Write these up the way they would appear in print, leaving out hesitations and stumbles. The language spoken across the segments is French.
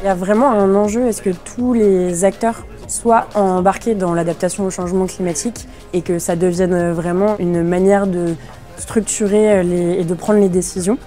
Il y a vraiment un enjeu, est-ce que tous les acteurs soient embarqués dans l'adaptation au changement climatique et que ça devienne vraiment une manière de structurer et de prendre les décisions.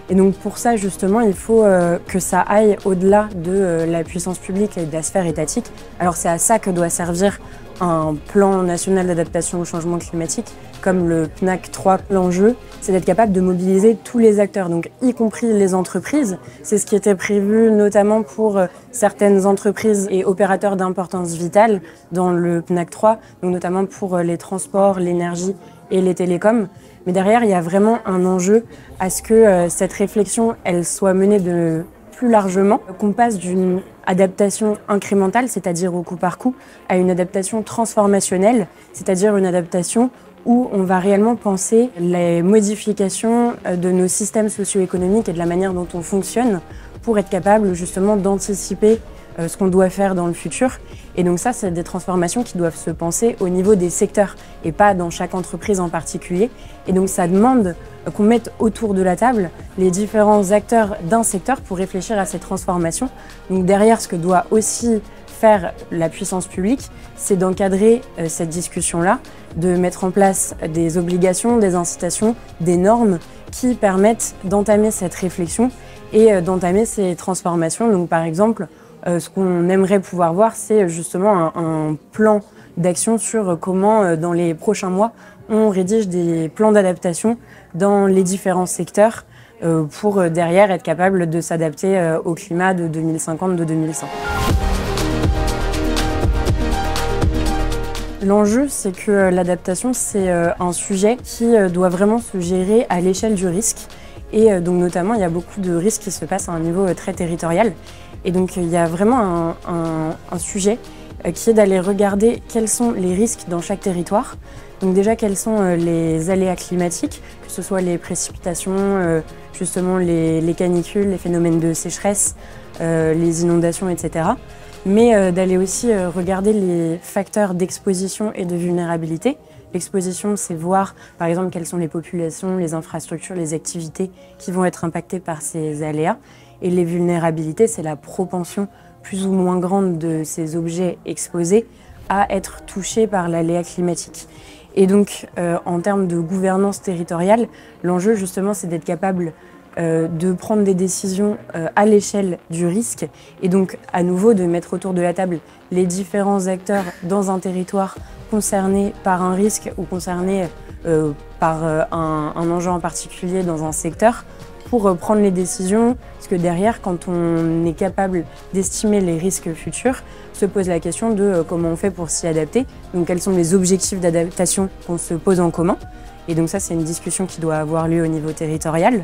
Et donc pour ça, justement, il faut que ça aille au-delà de la puissance publique et de la sphère étatique. Alors c'est à ça que doit servir un plan national d'adaptation au changement climatique, comme le PNAC 3. L'enjeu, c'est d'être capable de mobiliser tous les acteurs, donc y compris les entreprises. C'est ce qui était prévu notamment pour certaines entreprises et opérateurs d'importance vitale dans le PNAC 3, donc notamment pour les transports, l'énergie et les télécoms. Mais derrière, il y a vraiment un enjeu à ce que cette réflexion, elle soit menée de plus largement, qu'on passe d'une adaptation incrémentale, c'est-à-dire au coup par coup, à une adaptation transformationnelle, c'est-à-dire une adaptation où on va réellement penser les modifications de nos systèmes socio-économiques et de la manière dont on fonctionne pour être capable justement d'anticiper ce qu'on doit faire dans le futur. Et donc ça, c'est des transformations qui doivent se penser au niveau des secteurs et pas dans chaque entreprise en particulier. Et donc ça demande qu'on mette autour de la table les différents acteurs d'un secteur pour réfléchir à ces transformations. Donc derrière, ce que doit aussi faire la puissance publique, c'est d'encadrer cette discussion-là, de mettre en place des obligations, des incitations, des normes qui permettent d'entamer cette réflexion et d'entamer ces transformations. Donc par exemple, ce qu'on aimerait pouvoir voir, c'est justement un plan d'action sur comment, dans les prochains mois, on rédige des plans d'adaptation dans les différents secteurs pour derrière être capable de s'adapter au climat de 2050, de 2100. L'enjeu, c'est que l'adaptation, c'est un sujet qui doit vraiment se gérer à l'échelle du risque. Et donc notamment, il y a beaucoup de risques qui se passent à un niveau très territorial. Et donc il y a vraiment un sujet qui est d'aller regarder quels sont les risques dans chaque territoire. Donc déjà, quels sont les aléas climatiques, que ce soit les précipitations, justement les canicules, les phénomènes de sécheresse, les inondations, etc. Mais d'aller aussi regarder les facteurs d'exposition et de vulnérabilité. L'exposition, c'est voir, par exemple, quelles sont les populations, les infrastructures, les activités qui vont être impactées par ces aléas. Et les vulnérabilités, c'est la propension plus ou moins grande de ces objets exposés à être touchés par l'aléa climatique. Et donc, en termes de gouvernance territoriale, l'enjeu, justement, c'est d'être capable de prendre des décisions à l'échelle du risque et donc à nouveau de mettre autour de la table les différents acteurs dans un territoire concerné par un risque ou concerné par un enjeu en particulier dans un secteur pour prendre les décisions, parce que derrière, quand on est capable d'estimer les risques futurs, se pose la question de comment on fait pour s'y adapter, donc quels sont les objectifs d'adaptation qu'on se pose en commun, et donc ça c'est une discussion qui doit avoir lieu au niveau territorial,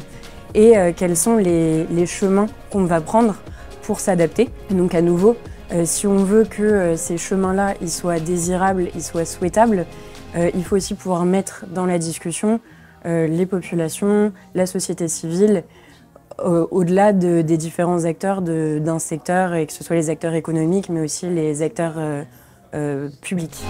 et quels sont les chemins qu'on va prendre pour s'adapter. Donc à nouveau, si on veut que ces chemins-là ils soient désirables, ils soient souhaitables, il faut aussi pouvoir mettre dans la discussion les populations, la société civile, au-delà des différents acteurs d'un secteur, et que ce soit les acteurs économiques, mais aussi les acteurs publics.